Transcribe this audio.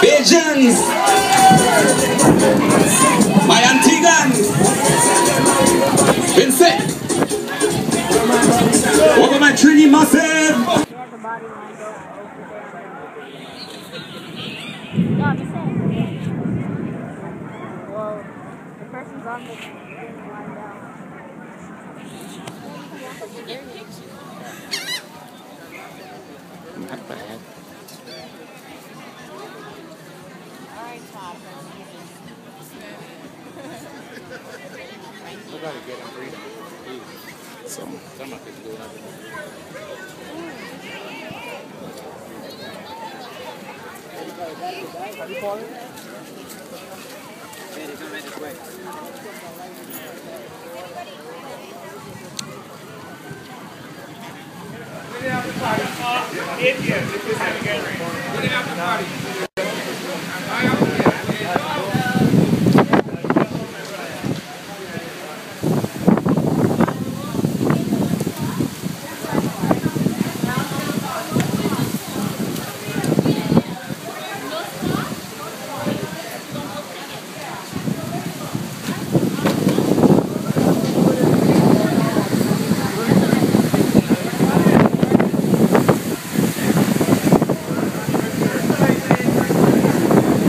Bajans, my Antiguans, Vincent, over my Trini Massive. No, I'm just saying. Well, the person's on the thing lined up. Not bad. Alright, Todd. I gotta get him freedom. Some of them do nothing. Have you fallen? Yeah, they come in this way. Get it out the party.